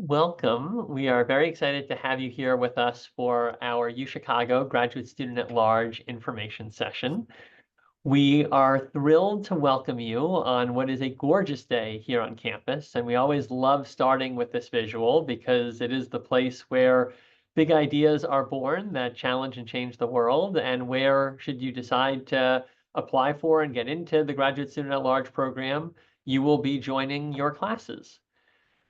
Welcome. We are very excited to have you here with us for our UChicago Graduate Student at Large information session. We are thrilled to welcome you on what is a gorgeous day here on campus, and we always love starting with this visual because it is the place where big ideas are born that challenge and change the world, and where, should you decide to apply for and get into the Graduate Student at Large program, you will be joining your classes.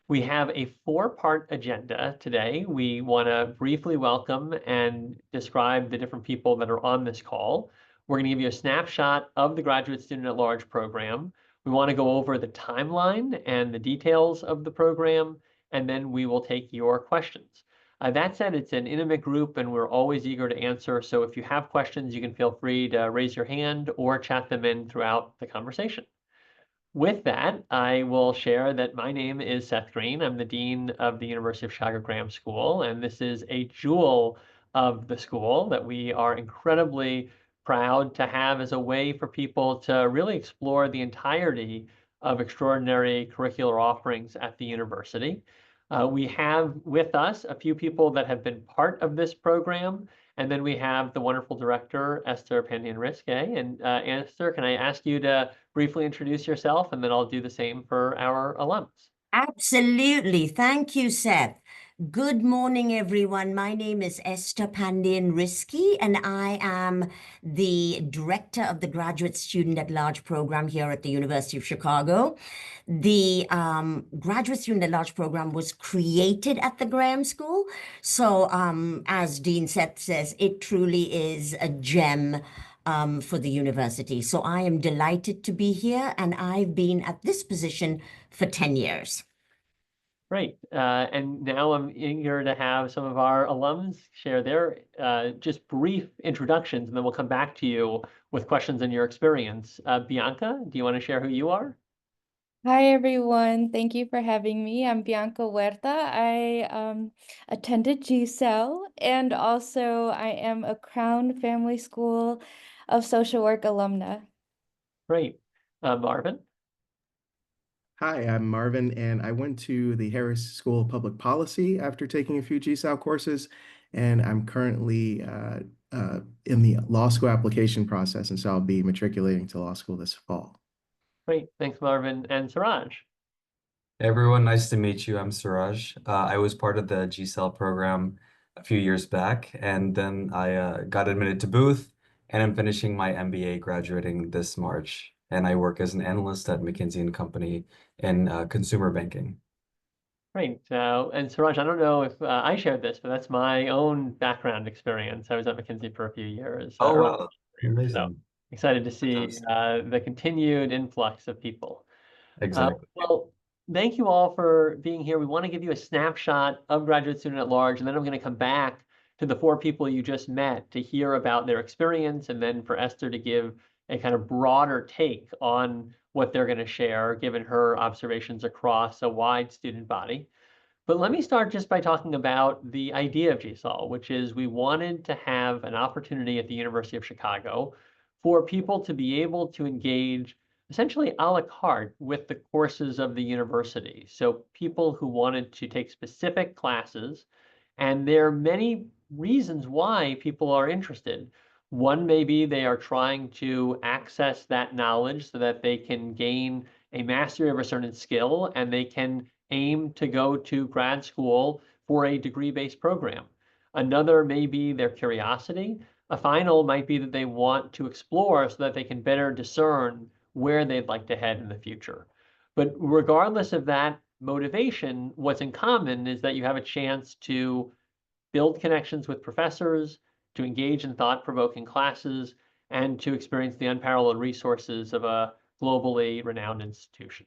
We have a four-part agenda today. We want to briefly welcome and describe the different people that are on this call. We're going to give you a snapshot of the Graduate Student at Large program. We want to go over the timeline and the details of the program, and then we will take your questions. That said, it's an intimate group, and we're always eager to answer. So if you have questions, you can feel free to raise your hand or chat them in throughout the conversation. With that, I will share that my name is Seth Green. I'm the Dean of the University of Chicago Graham School, and this is a jewel of the school that we are incredibly proud to have as a way for people to really explore the entirety of extraordinary curricular offerings at the university. We have with us a few people that have been part of this program, and then we have the wonderful director, Esther Pandian-Risque. And Esther, can I ask you to briefly introduce yourself, and then I'll do the same for our alums. Absolutely. Thank you, Seth. Good morning, everyone. My name is Esther Pandian-Risque, and I am the director of the Graduate Student at Large program here at the University of Chicago. The Graduate Student at Large program was created at the Graham School. So as Dean Seth says, it truly is a gem for the university. So I am delighted to be here, and I've been at this position for 10 years. Great. And now I'm eager to have some of our alums share their just brief introductions, and then we'll come back to you with questions on your experience. Bianca, do you want to share who you are? Hi, everyone. Thank you for having me. I'm Bianca Huerta. I attended GSAL, and also I am a Crown Family School of Social Work alumna. Great. Marvin? Hi, I'm Marvin, and I went to the Harris School of Public Policy after taking a few GSAL courses, and I'm currently in the law school application process, and so I'll be matriculating to law school this fall. Great. Thanks, Marvin. And Suraj? Hey everyone, nice to meet you. I'm Suraj. I was part of the GSAL program a few years back, and then I got admitted to Booth, and I'm finishing my MBA graduating this March. And I work as an analyst at McKinsey & Company in consumer banking. Great. And Suraj, I don't know if I shared this, but that's my own background experience. I was at McKinsey for a few years. Oh, early. wow. Amazing. So excited to see the continued influx of people. Exactly. Well, thank you all for being here. We want to give you a snapshot of Graduate Student at Large, and then I'm going to come back to the four people you just met to hear about their experience, and then for Esther to give a kind of broader take on what they're going to share, given her observations across a wide student body. But let me start just by talking about the idea of GSAL, which is we wanted to have an opportunity at the University of Chicago for people to be able to engage essentially a la carte with the courses of the university. So people who wanted to take specific classes, and there are many reasons why people are interested. One may be they are trying to access that knowledge so that they can gain a mastery of a certain skill, and they can aim to go to grad school for a degree-based program. Another may be their curiosity. A final might be that they want to explore so that they can better discern where they'd like to head in the future. But regardless of that motivation, what's in common is that you have a chance to build connections with professors, to engage in thought-provoking classes, and to experience the unparalleled resources of a globally renowned institution.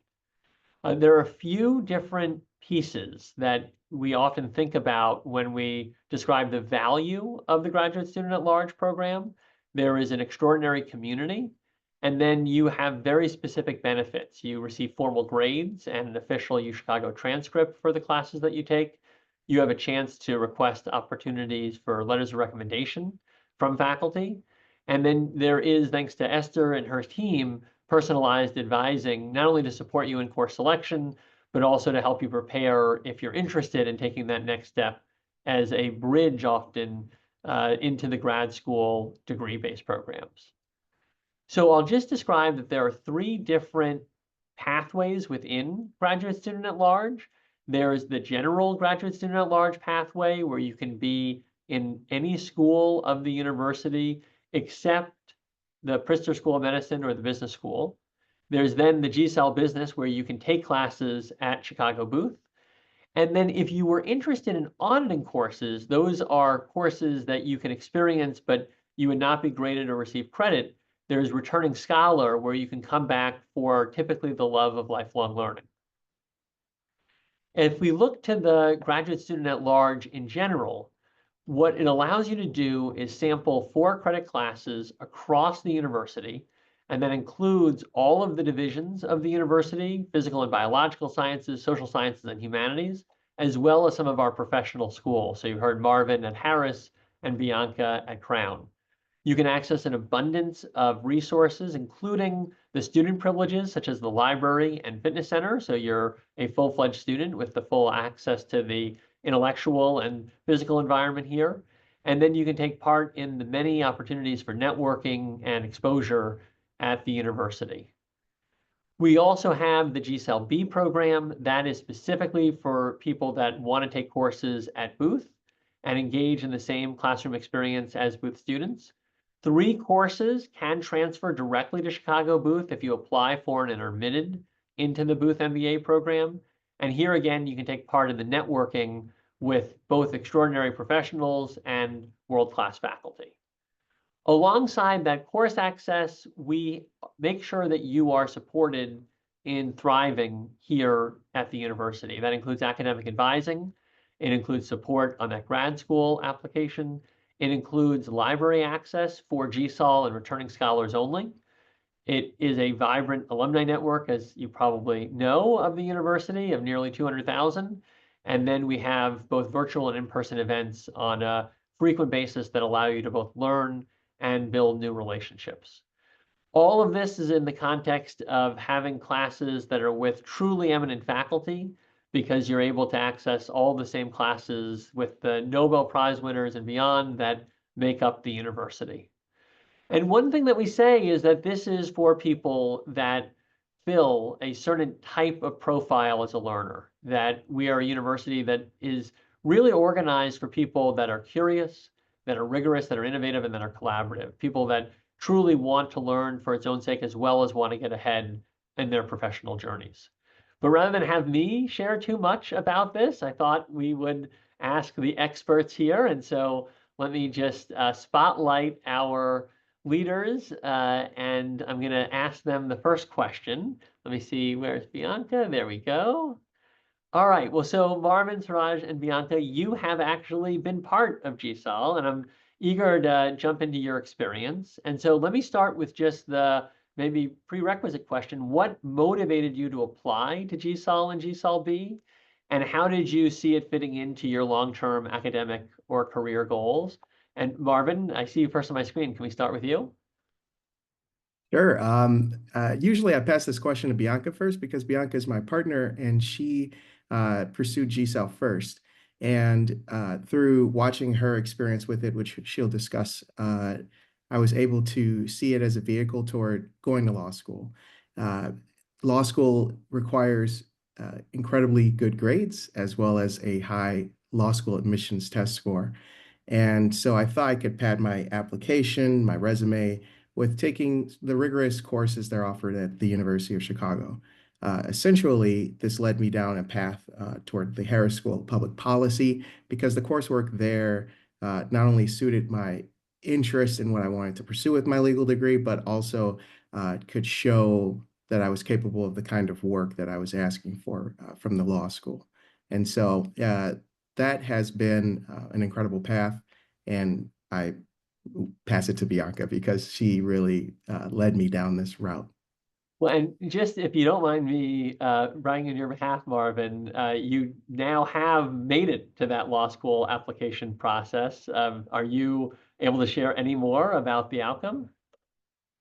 There are a few different pieces that we often think about when we describe the value of the Graduate Student at Large program. There is an extraordinary community, and then you have very specific benefits. You receive formal grades and an official UChicago transcript for the classes that you take. You have a chance to request opportunities for letters of recommendation from faculty. And then there is, thanks to Esther and her team, personalized advising, not only to support you in course selection, but also to help you prepare if you're interested in taking that next step as a bridge often into the grad school degree-based programs. So I'll just describe that there are 3 different pathways within graduate student at large. There's the general graduate student at large pathway, where you can be in any school of the university except the Pritzker School of Medicine or the business school. There's then the GSAL business, where you can take classes at Chicago Booth. And then if you were interested in auditing courses, those are courses that you can experience, but you would not be graded or receive credit. There's returning scholar, where you can come back for typically the love of lifelong learning. If we look to the graduate student at large in general, what it allows you to do is sample 4 credit classes across the university, and that includes all of the divisions of the university: physical and biological sciences, social sciences, and humanities, as well as some of our professional schools. So you heard Marvin at Harris and Bianca at Crown. You can access an abundance of resources, including the student privileges, such as the library and fitness center. So you're a full-fledged student with the full access to the intellectual and physical environment here. And then you can take part in the many opportunities for networking and exposure at the university. We also have the GSAL B program that is specifically for people that want to take courses at Booth and engage in the same classroom experience as Booth students. 3 courses can transfer directly to Chicago Booth if you apply for and are admitted into the Booth MBA program. And here again, you can take part in the networking with both extraordinary professionals and world-class faculty. Alongside that course access, we make sure that you are supported in thriving here at the university. That includes academic advising. It includes support on that grad school application. It includes library access for GSAL and returning scholars only. It is a vibrant alumni network, as you probably know, of the university, of nearly 200,000. And then we have both virtual and in-person events on a frequent basis that allow you to both learn and build new relationships. All of this is in the context of having classes that are with truly eminent faculty, because you're able to access all the same classes with the Nobel Prize winners and beyond that make up the university. And one thing that we say is that this is for people that fill a certain type of profile as a learner, that we are a university that is really organized for people that are curious, that are rigorous, that are innovative, and that are collaborative, people that truly want to learn for its own sake as well as want to get ahead in their professional journeys. But rather than have me share too much about this, I thought we would ask the experts here. And so let me just spotlight our leaders, and I'm going to ask them the first question. Let me see, where's Bianca? There we go. All right, well, so Marvin, Suraj, and Bianca, you have actually been part of GSAL, and I'm eager to jump into your experience. And so let me start with just the maybe prerequisite question. What motivated you to apply to GSAL and GSAL B? And how did you see it fitting into your long-term academic or career goals? And Marvin, I see you first on my screen. Can we start with you? Sure. Usually I pass this question to Bianca first because Bianca is my partner and she pursued GSAL first. And through watching her experience with it, which she'll discuss, I was able to see it as a vehicle toward going to law school. Law school requires incredibly good grades as well as a high law school admissions test score. And so I thought I could pad my application, my resume, with taking the rigorous courses that are offered at the University of Chicago. Essentially, this led me down a path toward the Harris School of Public Policy because the coursework there not only suited my interest in what I wanted to pursue with my legal degree, but also could show that I was capable of the kind of work that I was asking for from the law school. And so that has been an incredible path, and I pass it to Bianca because she really led me down this route. Well, and just if you don't mind me bragging on your behalf, Marvin, you now have made it to that law school application process. Are you able to share any more about the outcome?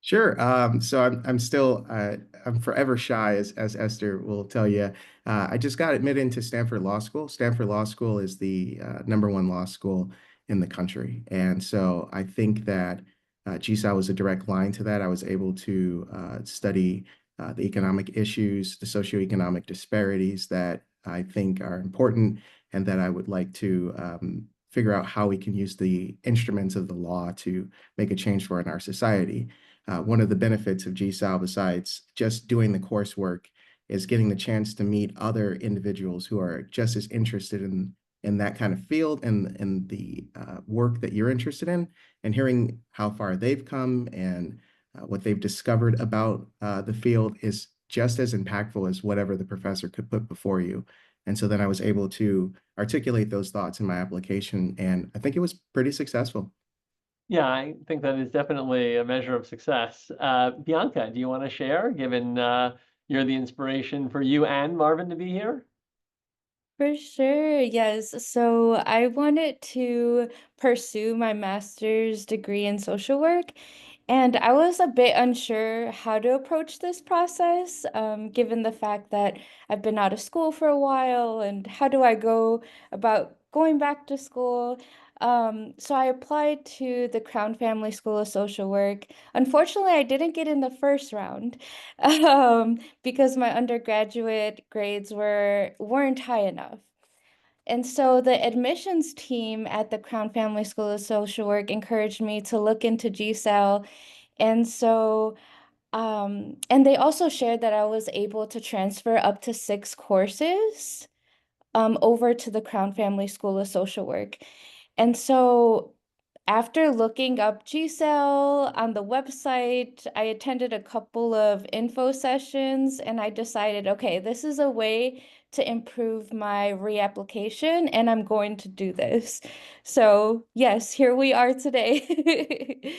Sure. So I'm still I'm forever shy, as Esther will tell you. I just got admitted into Stanford Law School. Stanford Law School is the #1 law school in the country, and so I think that GSAL was a direct line to that. I was able to study the economic issues, the socioeconomic disparities that I think are important, and that I would like to figure out how we can use the instruments of the law to make a change for in our society. One of the benefits of GSAL, besides just doing the coursework, is getting the chance to meet other individuals who are just as interested in that kind of field and the work that you're interested in, and hearing how far they've come and what they've discovered about the field is just as impactful as whatever the professor could put before you. And so then I was able to articulate those thoughts in my application, and I think it was pretty successful. Yeah, I think that is definitely a measure of success. Bianca, do you want to share, given you're the inspiration for you and Marvin to be here? For sure, yes. So I wanted to pursue my master's degree in social work, and I was a bit unsure how to approach this process, given the fact that I've been out of school for a while, and how do I go about going back to school? So I applied to the Crown Family School of Social Work. Unfortunately, I didn't get in the first round. Because my undergraduate grades weren't high enough. And so the admissions team at the Crown Family School of Social Work encouraged me to look into GSAL. And so, and they also shared that I was able to transfer up to 6 courses over to the Crown Family School of Social Work. And so after looking up GSAL on the website, I attended a couple of info sessions and I decided, okay, this is a way to improve my reapplication and I'm going to do this. So yes, here we are today.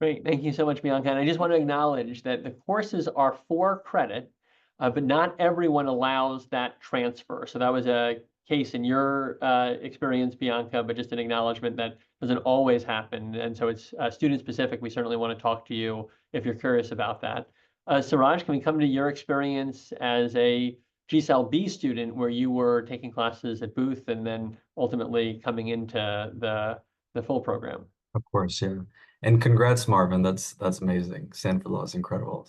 Great, thank you so much, Bianca. And I just want to acknowledge that the courses are for credit, but not everyone allows that transfer. So that was a case in your experience, Bianca, but just an acknowledgement that doesn't always happen. And so it's student specific. We certainly want to talk to you if you're curious about that. Siraj, can we come to your experience as a GSAL B student where you were taking classes at Booth and then ultimately coming into the full program? Of course, yeah. And congrats, Marvin. That's amazing. Stanford Law is incredible.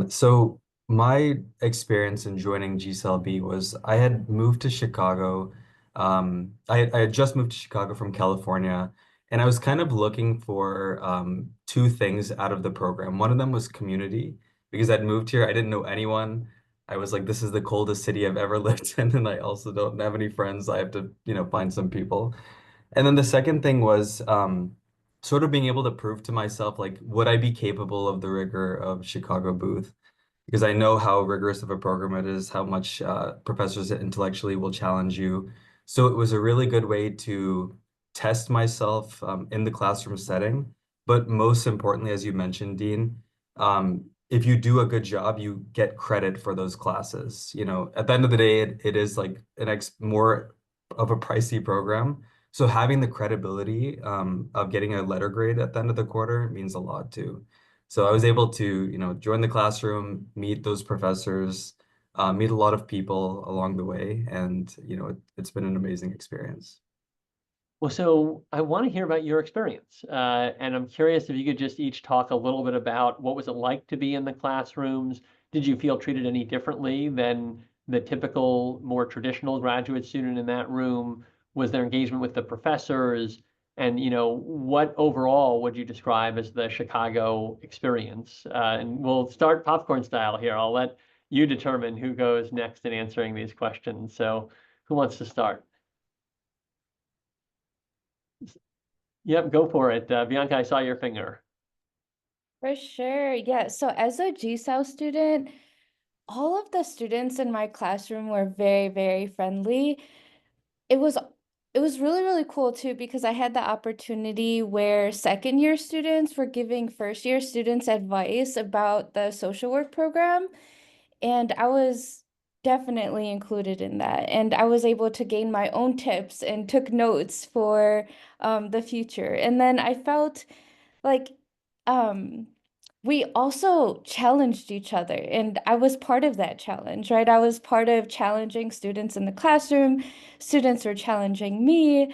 So my experience in joining GSLB was I had moved to Chicago. I had just moved to Chicago from California, and I was kind of looking for two things out of the program. One of them was community, because I'd moved here. I didn't know anyone. I was like, this is the coldest city I've ever lived in, and I also don't have any friends. I have to, find some people. And then the second thing was sort of being able to prove to myself, like, would I be capable of the rigor of Chicago Booth? Because I know how rigorous of a program it is, how much professors intellectually will challenge you. So it was a really good way to test myself in the classroom setting. But most importantly, as you mentioned, Dean, if you do a good job, you get credit for those classes. At the end of the day, it is like an ex more of a pricey program. So having the credibility of getting a letter grade at the end of the quarter means a lot too. So I was able to, join the classroom, meet those professors, meet a lot of people along the way, and it's been an amazing experience. Well, so I want to hear about your experience, and I'm curious if you could just each talk a little bit about what was it like to be in the classrooms? Did you feel treated any differently than the typical, more traditional graduate student in that room? Was there engagement with the professors? And what overall would you describe as the Chicago experience? And we'll start popcorn style here. I'll let you determine who goes next in answering these questions. So, who wants to start? Yep, go for it. Bianca, I saw your finger. For sure. Yeah. So as a GSAL student, all of the students in my classroom were very, very friendly. It was it was really, really cool too because I had the opportunity where second year students were giving first year students advice about the social work program. And I was definitely included in that. And I was able to gain my own tips and took notes for the future. And then I felt like we also challenged each other, and I was part of that challenge, right? I was part of challenging students in the classroom. Students were challenging me,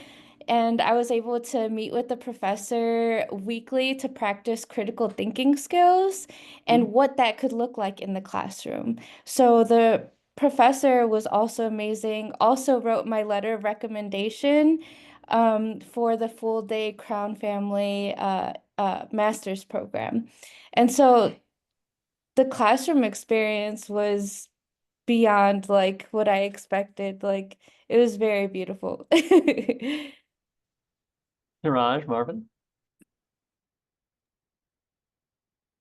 and I was able to meet with the professor weekly to practice critical thinking skills and what that could look like in the classroom. So the professor was also amazing, also wrote my letter of recommendation for the full day Crown Family master's program. And so the classroom experience was beyond like what I expected. Like it was very beautiful. Siraj, Marvin?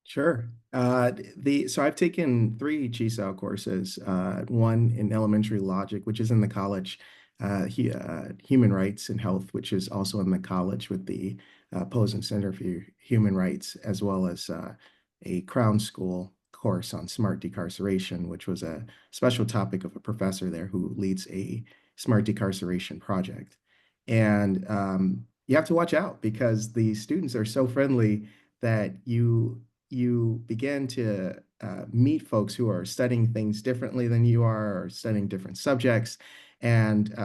Sure. So I've taken three GSAL courses, one in elementary logic, which is in the college, human rights and health, which is also in the college with the Posen Center for Human Rights, as well as a Crown School course on smart decarceration, which was a special topic of a professor there who leads a smart decarceration project. And you have to watch out because the students are so friendly that you begin to meet folks who are studying things differently than you are, or studying different subjects. And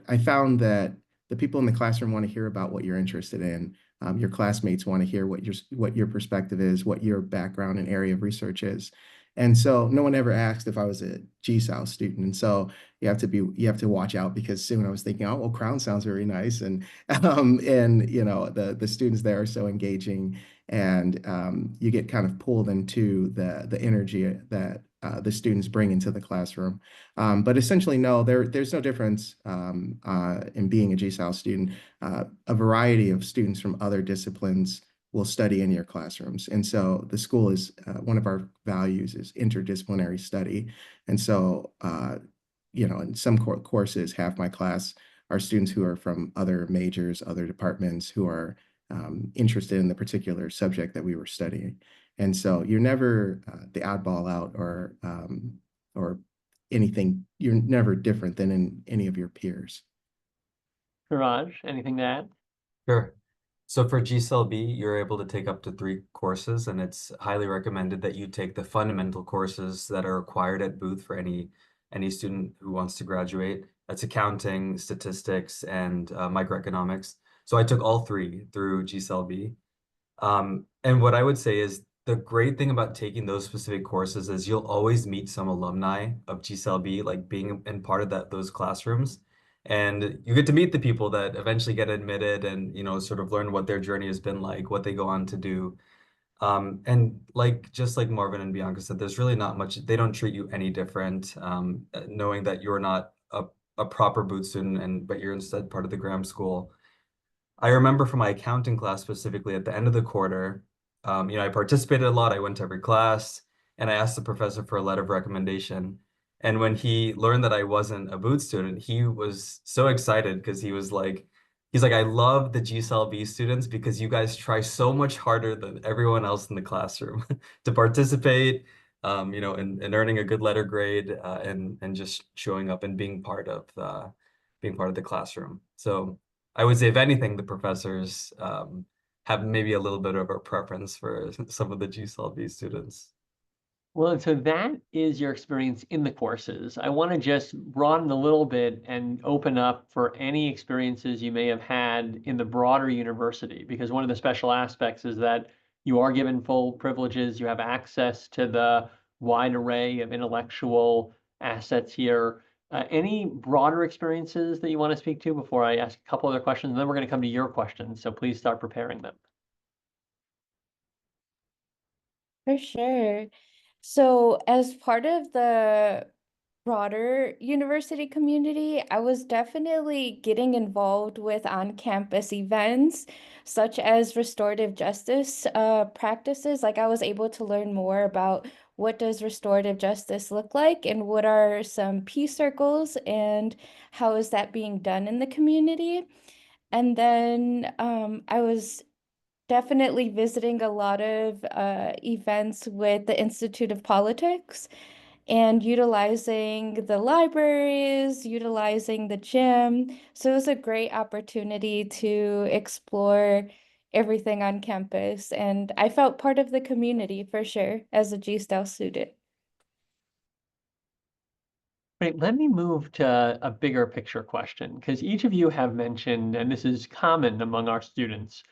I found that the people in the classroom want to hear about what you're interested in. Your classmates want to hear what your perspective is, what your background and area of research is. And so no one ever asked if I was a GSAL student. And so you have to watch out, because soon I was thinking, oh, well, Crown sounds very nice. And the students there are so engaging, and you get kind of pulled into the energy that the students bring into the classroom. But essentially, no, there's no difference in being a GSAL student. A variety of students from other disciplines will study in your classrooms. And so the school is, one of our values is interdisciplinary study. And so, in some courses, half my class are students who are from other majors, other departments, who are interested in the particular subject that we were studying. And so you're never the oddball out, or anything. You're never different than in any of your peers. Siraj, anything to add? Sure. So for GSLB, you're able to take up to 3 courses, and it's highly recommended that you take the fundamental courses that are required at Booth for any student who wants to graduate. That's accounting, statistics, and microeconomics. So I took all 3 through GSLB. And what I would say is the great thing about taking those specific courses is you'll always meet some alumni of GSLB, like being in part of those classrooms. And you get to meet the people that eventually get admitted and, sort of learn what their journey has been like, what they go on to do. And just like Marvin and Bianca said, there's really not much, they don't treat you any different, knowing that you're not a proper Booth student, but you're instead part of the Graham School. I remember from my accounting class specifically at the end of the quarter, I participated a lot. I went to every class, and I asked the professor for a letter of recommendation. And when he learned that I wasn't a Booth student, he was so excited because he's like, I love the GSLB students because you guys try so much harder than everyone else in the classroom to participate, in earning a good letter grade, and just showing up and being part of the classroom. So I would say, if anything, the professors have maybe a little bit of a preference for some of the GSLB students. Well, and so that is your experience in the courses. I want to just broaden a little bit and open up for any experiences you may have had in the broader university, because one of the special aspects is that you are given full privileges. You have access to the wide array of intellectual assets here. Any broader experiences that you want to speak to before I ask a couple other questions? And then we're going to come to your questions, so please start preparing them. For sure. So, as part of the broader university community, I was definitely getting involved with on-campus events such as restorative justice practices. Like I was able to learn more about what does restorative justice look like and what are some peace circles and how is that being done in the community. And then I was definitely visiting a lot of events with the Institute of Politics and utilizing the libraries, utilizing the gym. So it was a great opportunity to explore everything on campus. And I felt part of the community for sure as a GSAL student. Great. Let me move to a bigger picture question, because each of you have mentioned, and this is common among our students,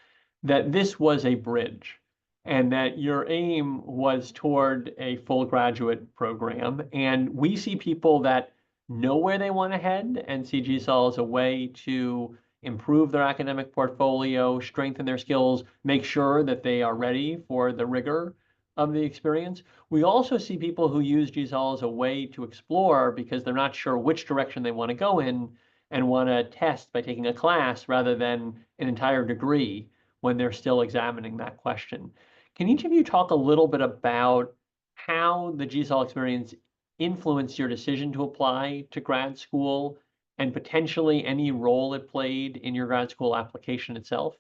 that this was a bridge and that your aim was toward a full graduate program. And we see people that know where they want to head and see GSAL as a way to improve their academic portfolio, strengthen their skills, make sure that they are ready for the rigor of the experience. We also see people who use GSAL as a way to explore because they're not sure which direction they want to go in and want to test by taking a class rather than an entire degree when they're still examining that question. Can each of you talk a little bit about how the GSAL experience influenced your decision to apply to grad school and potentially any role it played in your grad school application itself?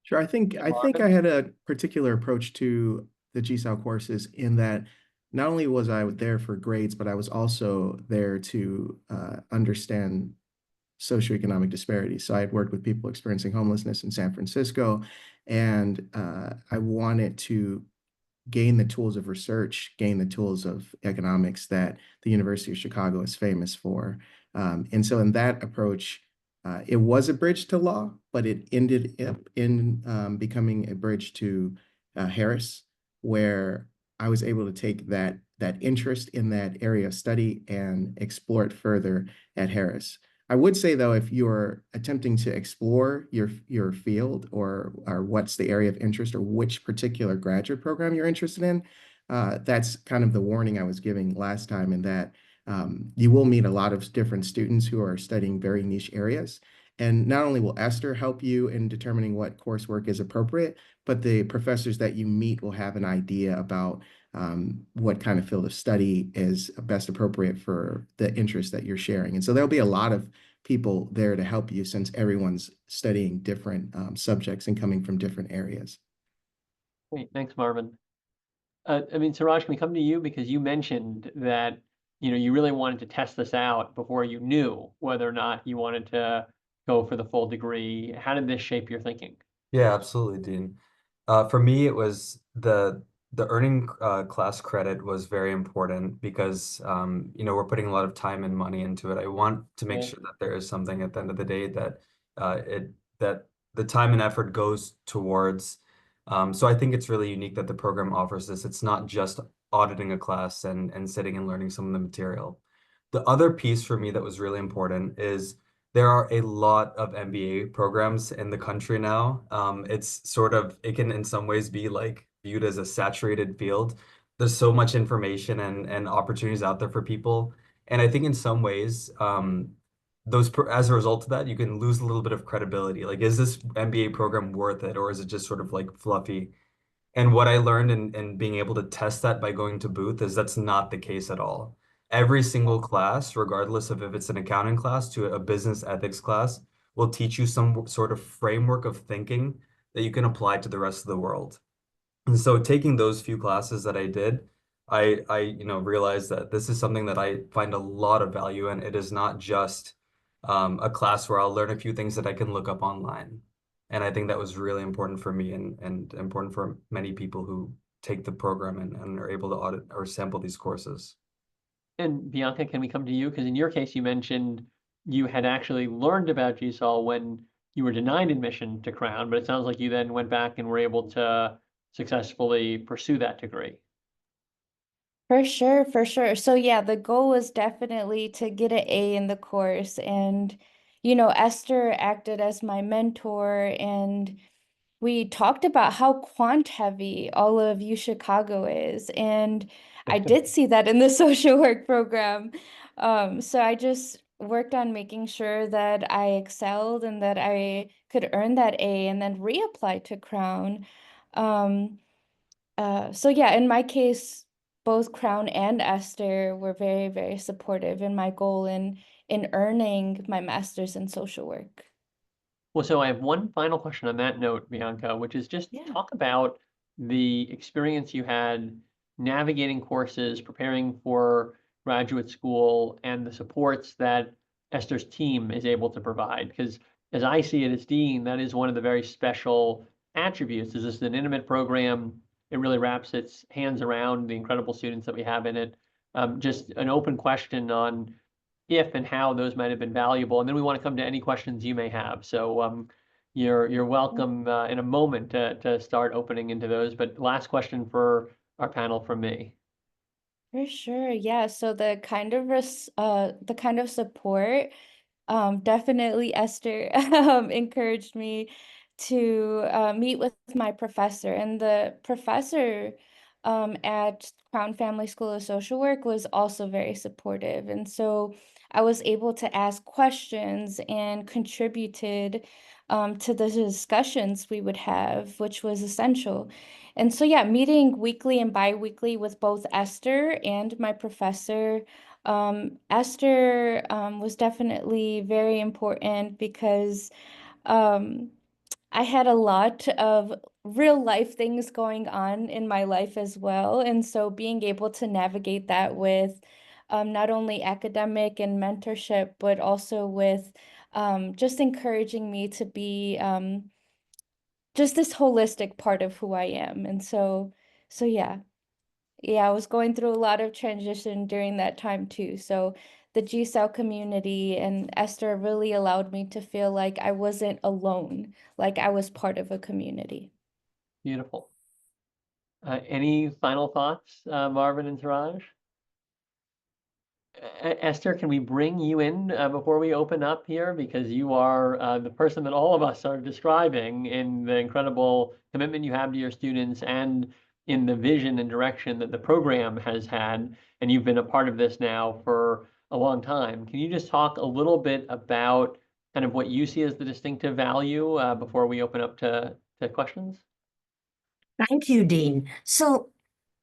Sure. I think I had a particular approach to the GSAL courses in that not only was I there for grades, but I was also there to understand socioeconomic disparities. So I had worked with people experiencing homelessness in San Francisco, and I wanted to gain the tools of research, gain the tools of economics that the University of Chicago is famous for. And so in that approach, it was a bridge to law, but it ended up in becoming a bridge to Harris, where I was able to take that interest in that area of study and explore it further at Harris. I would say, though, if you're attempting to explore your field or what's the area of interest or which particular graduate program you're interested in, that's kind of the warning I was giving last time, in that you will meet a lot of different students who are studying very niche areas. And not only will Esther help you in determining what coursework is appropriate, but the professors that you meet will have an idea about what kind of field of study is best appropriate for the interest that you're sharing. And so there'll be a lot of people there to help you, since everyone's studying different subjects and coming from different areas. Great, thanks, Marvin. I mean, Suraj, can we come to you, because you mentioned that you really wanted to test this out before you knew whether or not you wanted to go for the full degree. How did this shape your thinking? Yeah, absolutely, Dean. For me, it was the earning class credit was very important because we're putting a lot of time and money into it. I want to make sure that there is something at the end of the day that that the time and effort goes towards. So I think it's really unique that the program offers this. It's not just auditing a class and sitting and learning some of the material. The other piece for me that was really important is there are a lot of MBA programs in the country now. It can in some ways be like viewed as a saturated field. There's so much information and opportunities out there for people. And I think in some ways, as a result of that, you can lose a little bit of credibility. Like, is this MBA program worth it, or is it just sort of like fluffy? And what I learned in being able to test that by going to Booth is that's not the case at all. Every single class, regardless of if it's an accounting class to a business ethics class, will teach you some sort of framework of thinking that you can apply to the rest of the world. And so taking those few classes that I did, I realized that this is something that I find a lot of value in. It is not just a class where I'll learn a few things that I can look up online. And I think that was really important for me and important for many people who take the program and are able to audit or sample these courses. And Bianca, can we come to you? Because in your case, you mentioned you had actually learned about GSAL when you were denied admission to Crown, but it sounds like you then went back and were able to successfully pursue that degree. For sure, for sure. So yeah, the goal was definitely to get an A in the course. And, Esther acted as my mentor, and we talked about how quant heavy all of U Chicago is. And I did see that in the social work program. So I just worked on making sure that I excelled and that I could earn that A and then reapply to Crown. So yeah, in my case, both Crown and Esther were very, very supportive in my goal in earning my master's in social work. Well, so I have one final question on that note, Bianca, which is just Yeah. talk about the experience you had navigating courses, preparing for graduate school, and the supports that Esther's team is able to provide. Because as I see it as dean, that is one of the very special attributes. Is this is an intimate program? It really wraps its hands around the incredible students that we have in it. Just an open question on if and how those might have been valuable. And then we want to come to any questions you may have. So you're welcome in a moment to start opening into those. But last question for our panel from me. For sure, yeah. So the kind of support, definitely Esther encouraged me to meet with my professor, and the professor at Crown Family School of Social Work was also very supportive, and so I was able to ask questions and contributed to the discussions we would have, which was essential. And so, yeah, meeting weekly and bi-weekly with both Esther and my professor. Esther was definitely very important because um, I had a lot of real life things going on in my life as well. And so being able to navigate that with not only academic and mentorship, but also with just encouraging me to be just this holistic part of who I am. And so yeah. Yeah, I was going through a lot of transition during that time too. So the GSAL community and Esther really allowed me to feel like I wasn't alone, like I was part of a community. Beautiful. Any final thoughts, Marvin and Suraj? Esther, can we bring you in before we open up here? Because you are the person that all of us are describing in the incredible commitment you have to your students and in the vision and direction that the program has had. And you've been a part of this now for a long time. Can you just talk a little bit about kind of what you see as the distinctive value before we open up to questions? Thank you, Dean. So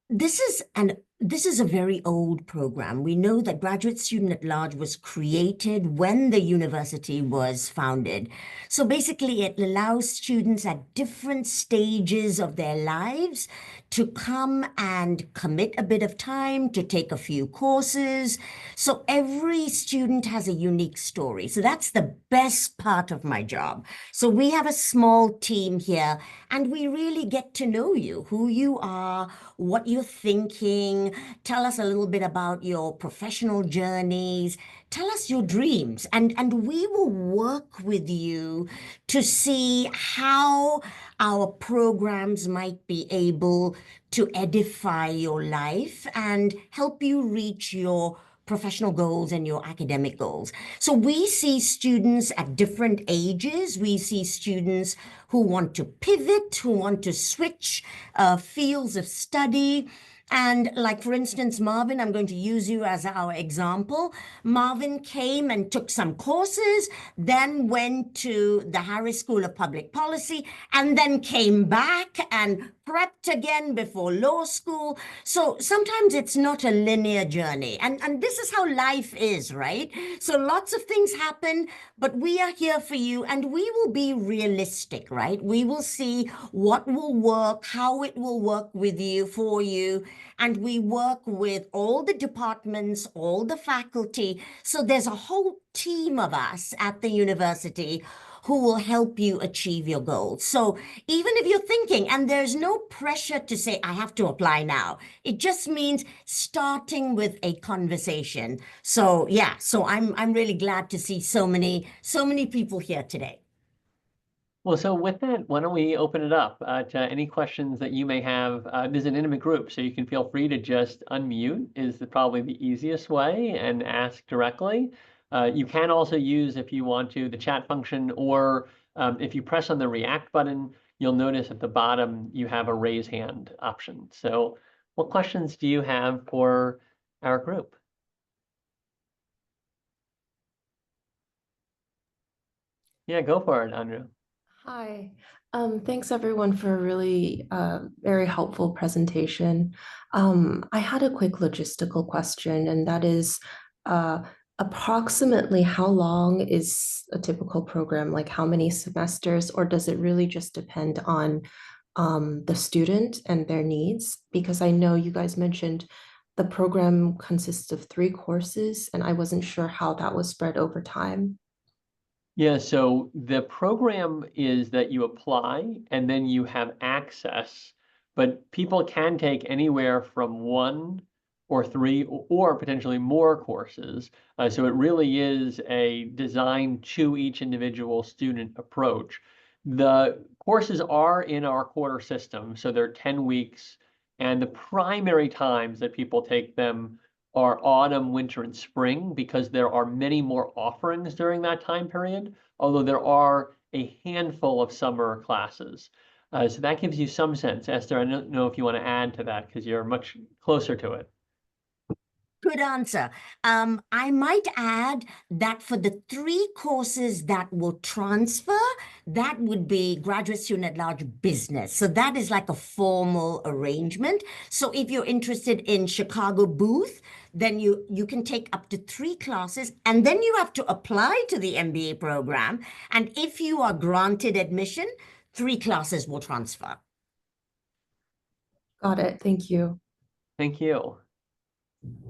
this is a very old program. We know that Graduate Student at Large was created when the university was founded. So basically, it allows students at different stages of their lives to come and commit a bit of time to take a few courses. So every student has a unique story. So that's the best part of my job. So we have a small team here, and we really get to know you, who you are, what you're thinking. Tell us a little bit about your professional journeys. Tell us your dreams, and we will work with you to see how our programs might be able to edify your life and help you reach your professional goals and your academic goals. So we see students at different ages. We see students who want to pivot, who want to switch fields of study. And like, for instance, Marvin, I'm going to use you as our example. Marvin came and took some courses, then went to the Harris School of Public Policy, and then came back and prepped again before law school. So sometimes it's not a linear journey. And this is how life is, right? So lots of things happen, but we are here for you, and we will be realistic, right? We will see what will work, how it will work with you, for you. And we work with all the departments, all the faculty. So there's a whole team of us at the university who will help you achieve your goals. So even if you're thinking, and there's no pressure to say, I have to apply now. It just means starting with a conversation. So yeah, so I'm really glad to see so many people here today. Well, so with that, why don't we open it up to any questions that you may have? There's an intimate group, so you can feel free to just unmute is probably the easiest way and ask directly. You can also use, if you want to, the chat function, or if you press on the react button, you'll notice at the bottom you have a raise hand option. So what questions do you have for our group? Yeah, go for it, Andrew. Hi, thanks everyone for a really very helpful presentation. I had a quick logistical question, and that is approximately how long is a typical program? Like how many semesters, or does it really just depend on the student and their needs? Because I know you guys mentioned the program consists of 3 courses, and I wasn't sure how that was spread over time. Yeah, so the program is that you apply and then you have access, but people can take anywhere from 1 or 3 or potentially more courses. So it really is a design to each individual student approach. The courses are in our quarter system, so they're 10 weeks, and the primary times that people take them are autumn, winter, and spring because there are many more offerings during that time period, although there are a handful of summer classes. So that gives you some sense. Esther, I don't know if you want to add to that because you're much closer to it. Good answer. I might add that for the 3 courses that will transfer, that would be graduate student at large business. So that is like a formal arrangement. So if you're interested in Chicago booth, then you can take up to 3 classes, and then you have to apply to the MBA program. And if you are granted admission, 3 classes will transfer. Got it. Thank you. Thank you.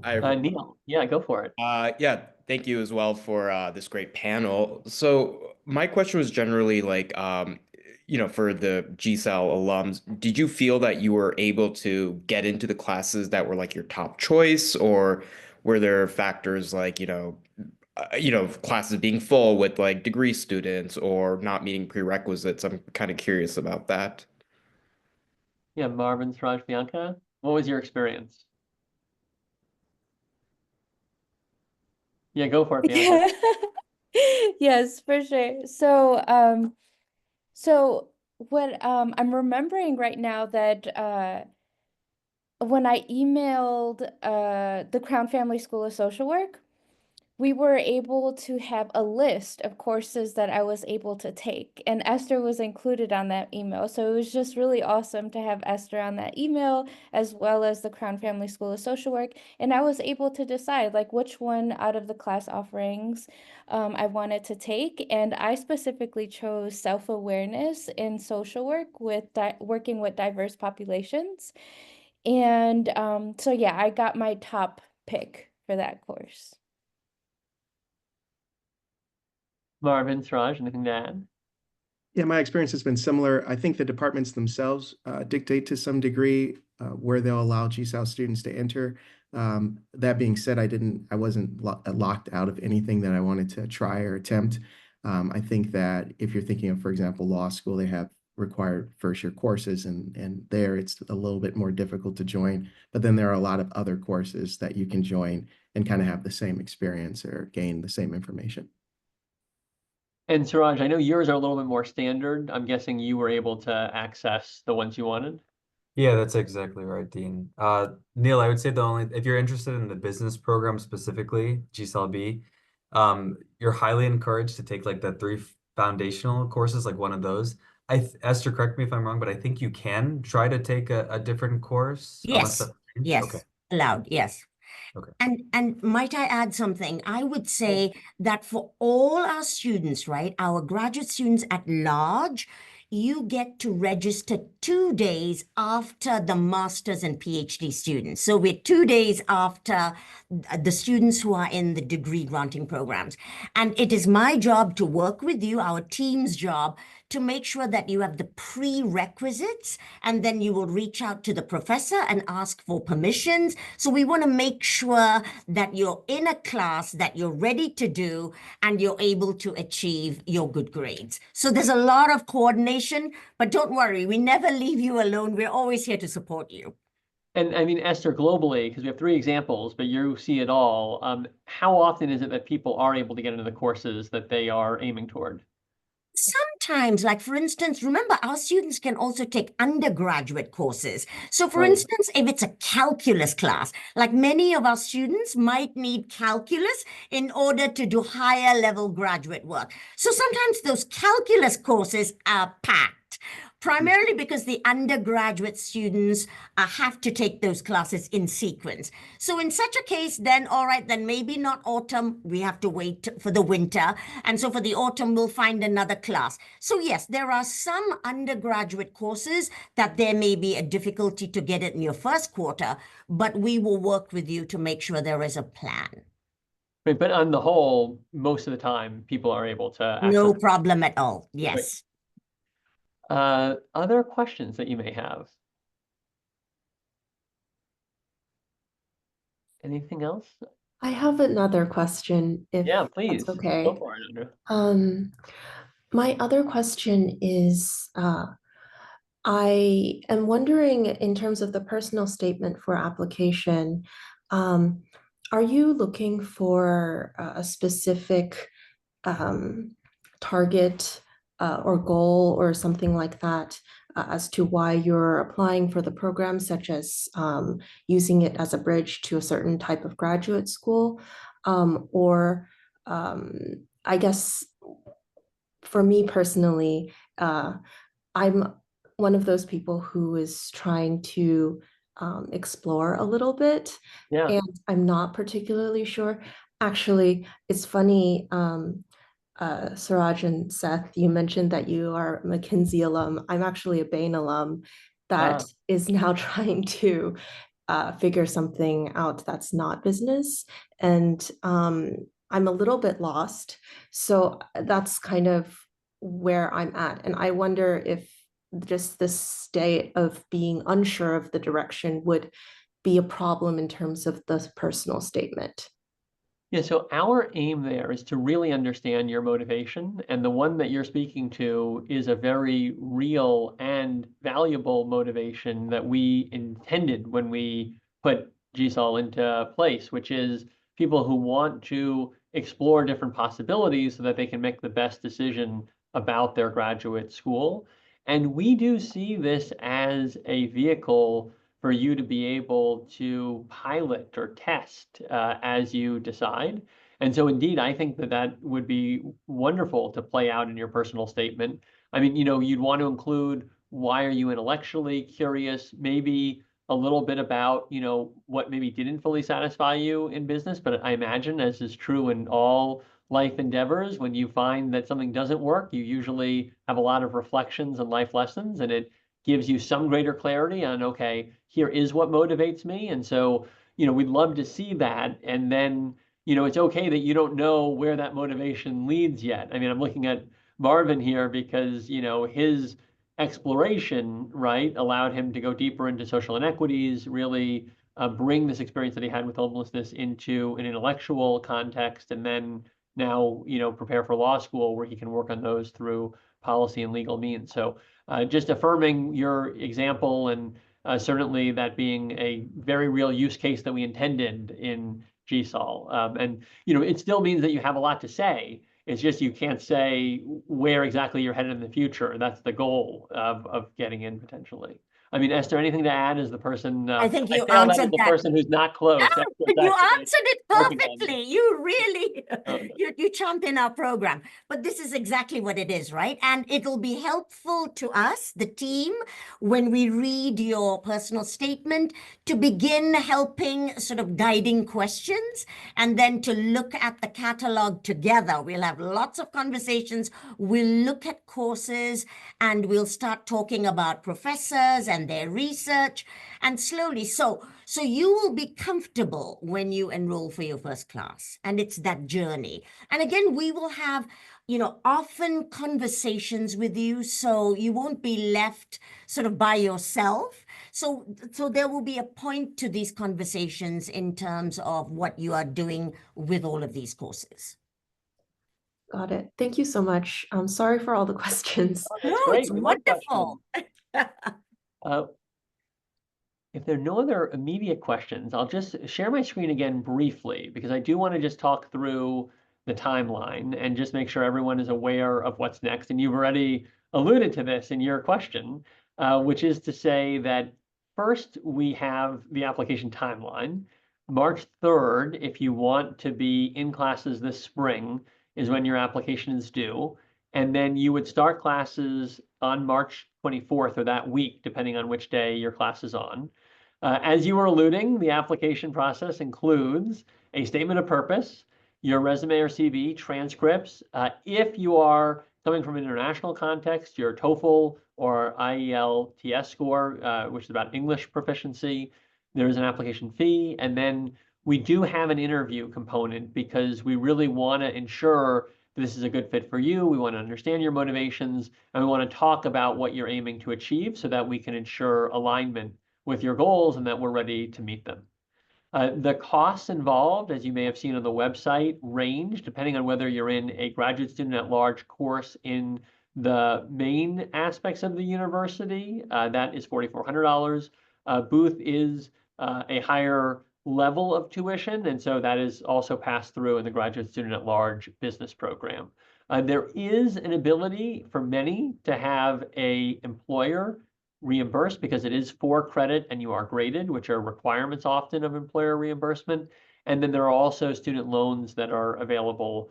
Neil, yeah, go for it. Yeah, thank you as well for this great panel. So my question was generally like, for the GSAL alums, did you feel that you were able to get into the classes that were like your top choice, or were there factors like, classes being full with like degree students or not meeting prerequisites? I'm kind of curious about that. Yeah, Marvin, Suraj, Bianca, what was your experience? Yeah, go for it, Bianca. Yes, for sure. So what I'm remembering right now that when I emailed the Crown Family School of Social Work, we were able to have a list of courses that I was able to take, and Esther was included on that email. So it was just really awesome to have Esther on that email, as well as the Crown Family School of Social Work. And I was able to decide like which one out of the class offerings I wanted to take. And I specifically chose self-awareness in social work with working with diverse populations. And so yeah, I got my top pick for that course. Marvin, Suraj, anything to add? Yeah, my experience has been similar. I think the departments themselves dictate to some degree where they'll allow GSAL students to enter. That being said, I wasn't locked out of anything that I wanted to try or attempt. I think that if you're thinking of, for example, law school, they have required first-year courses, and there it's a little bit more difficult to join. But then there are a lot of other courses that you can join and kind of have the same experience or gain the same information. And Suraj, I know yours are a little bit more standard. I'm guessing you were able to access the ones you wanted. Yeah, that's exactly right, Dean. Neil, I would say if you're interested in the business program specifically, GSAL-B, you're highly encouraged to take like the 3 foundational courses, like one of those. Esther, correct me if I'm wrong, but I think you can try to take a different course unless Yes, that's yes, okay. allowed, yes. Okay. And might I add something? I would say that for all our students, right, our graduate students at large, you get to register 2 days after the master's and PhD students. So we're 2 days after the students who are in the degree granting programs. And it is my job to work with you, our team's job, to make sure that you have the prerequisites, and then you will reach out to the professor and ask for permissions. So we want to make sure that you're in a class that you're ready to do and you're able to achieve your good grades. So there's a lot of coordination, but don't worry, we never leave you alone. We're always here to support you. And I mean, Esther, globally, because we have 3 examples, but you see it all, how often is it that people are able to get into the courses that they are aiming toward? Sometimes, like for instance, remember our students can also take undergraduate courses. So for Right. instance, if it's a calculus class, like many of our students might need calculus in order to do higher level graduate work. So sometimes those calculus courses are packed. Primarily because the undergraduate students have to take those classes in sequence. So in such a case, then, all right, then maybe not autumn, we have to wait for the winter. And so for the autumn, we'll find another class. So yes, there are some undergraduate courses that there may be a difficulty to get it in your first quarter, but we will work with you to make sure there is a plan. Right, but on the whole, most of the time, people are able to access. No problem at all. Yes. Other questions that you may have? Anything else? I have another question, if Yeah, please. that's okay. Go for it, Andrew. My other question is, I am wondering, in terms of the personal statement for application, are you looking for a specific target or goal or something like that as to why you're applying for the program, such as using it as a bridge to a certain type of graduate school? Or I guess for me personally, I'm one of those people who is trying to explore a little bit, Yeah. and I'm not particularly sure. Actually, it's funny, Suraj and Seth, you mentioned that you are a McKinsey alum. I'm actually a Bain alum that is now trying to figure something out that's not business. And I'm a little bit lost. So that's kind of where I'm at. And I wonder if just this state of being unsure of the direction would be a problem in terms of the personal statement. Yeah, so our aim there is to really understand your motivation, and the one that you're speaking to is a very real and valuable motivation that we intended when we put GSAL into place, which is people who want to explore different possibilities so that they can make the best decision about their graduate school. And we do see this as a vehicle for you to be able to pilot or test as you decide. And so indeed, I think that that would be wonderful to play out in your personal statement. I mean, you'd want to include why are you intellectually curious, maybe a little bit about, what maybe didn't fully satisfy you in business. But I imagine, as is true in all life endeavors, when you find that something doesn't work, you usually have a lot of reflections and life lessons, and it gives you some greater clarity on, okay, here is what motivates me. And so, we'd love to see that. And then, it's okay that you don't know where that motivation leads yet. I mean, I'm looking at Marvin here because, his exploration, right, allowed him to go deeper into social inequities, really bring this experience that he had with homelessness into an intellectual context, and then now, prepare for law school where he can work on those through policy and legal means. So just affirming your example, and certainly that being a very real use case that we intended in GSAL. And it still means that you have a lot to say. It's just you can't say where exactly you're headed in the future. That's the goal of getting in potentially. I mean, Esther, anything to add as the person? I think you failed that as answered the that. person who's not close. Yeah, you answered it perfectly. You really, you champion our program. But this is exactly what it is, right? And it'll be helpful to us, the team, when we read your personal statement, to begin helping sort of guiding questions, and then to look at the catalog together. We'll have lots of conversations. We'll look at courses, and we'll start talking about professors and their research, and slowly. So you will be comfortable when you enroll for your first class, and it's that journey. And again, we will have, often conversations with you, so you won't be left sort of by yourself. So there will be a point to these conversations in terms of what you are doing with all of these courses. Got it. Thank you so much. I'm sorry for all the questions. That's No, great. it's We love wonderful. If there are no other immediate questions, I'll just share my screen again briefly, because I do want to just talk through the timeline and just make sure everyone is aware of what's next. And you've already alluded to this in your question, which is to say that first we have the application timeline. March 3rd, if you want to be in classes this spring, is when your application is due. And then you would start classes on March 24th or that week, depending on which day your class is on. As you were alluding, the application process includes a statement of purpose, your resume or CV, transcripts. If you are coming from an international context, your TOEFL or IELTS score, which is about English proficiency, there is an application fee. And then we do have an interview component because we really want to ensure this is a good fit for you. We want to understand your motivations, and we want to talk about what you're aiming to achieve so that we can ensure alignment with your goals and that we're ready to meet them. The costs involved, as you may have seen on the website, range depending on whether you're in a graduate student at large course in the main aspects of the university. That is $4,400. Booth is a higher level of tuition, and so that is also passed through in the graduate student at large business program. There is an ability for many to have a employer reimbursed because it is for credit and you are graded, which are requirements often of employer reimbursement. And then there are also student loans that are available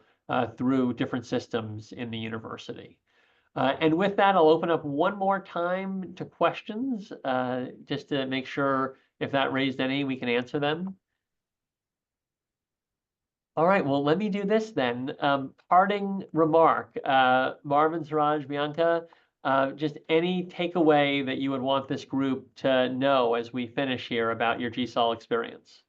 through different systems in the university. And with that, I'll open up one more time to questions, just to make sure if that raised any, we can answer them. All right, well, let me do this then. Parting remark, Marvin, Suraj, Bianca, just any takeaway that you would want this group to know as we finish here about your GSAL experience?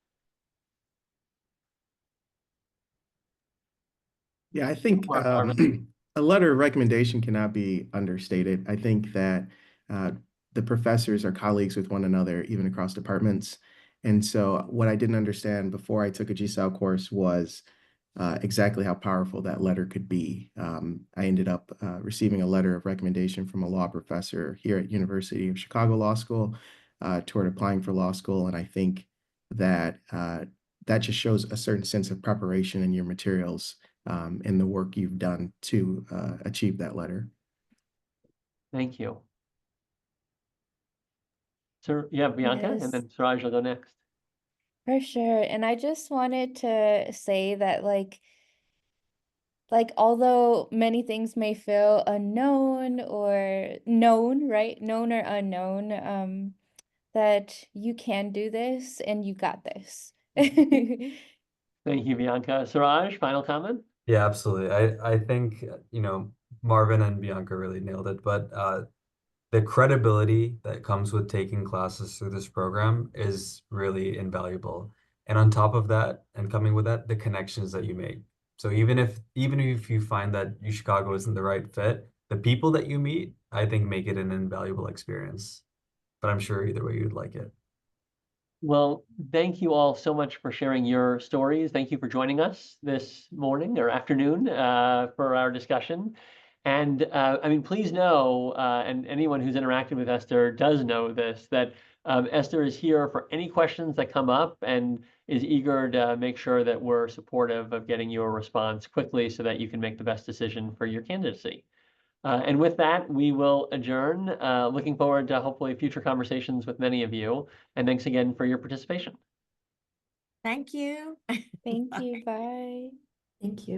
Yeah, I think a letter of recommendation cannot be understated. I think that the professors are colleagues with one another, even across departments. And so what I didn't understand before I took a GSAL course was exactly how powerful that letter could be. I ended up receiving a letter of recommendation from a law professor here at University of Chicago Law School toward applying for law school. And I think that that just shows a certain sense of preparation in your materials and the work you've done to achieve that letter. Thank you. So yeah, Bianca, Yes. and then Suraj will go next. For sure. And I just wanted to say that like although many things may feel unknown or known, right? Known or unknown, that you can do this and you got this. Thank you, Bianca. Suraj, final comment? Yeah, absolutely. I think, Marvin and Bianca really nailed it, but the credibility that comes with taking classes through this program is really invaluable. And on top of that, and coming with that, the connections that you make. So even if you find that Chicago isn't the right fit, the people that you meet, I think make it an invaluable experience. But I'm sure either way you'd like it. Well, thank you all so much for sharing your stories. Thank you for joining us this morning or afternoon for our discussion. And I mean, please know, and anyone who's interacted with Esther does know this, that Esther is here for any questions that come up and is eager to make sure that we're supportive of getting you a response quickly so that you can make the best decision for your candidacy. And with that, we will adjourn. Looking forward to hopefully future conversations with many of you. And thanks again for your participation. Thank you. Thank you. Bye. Thank you.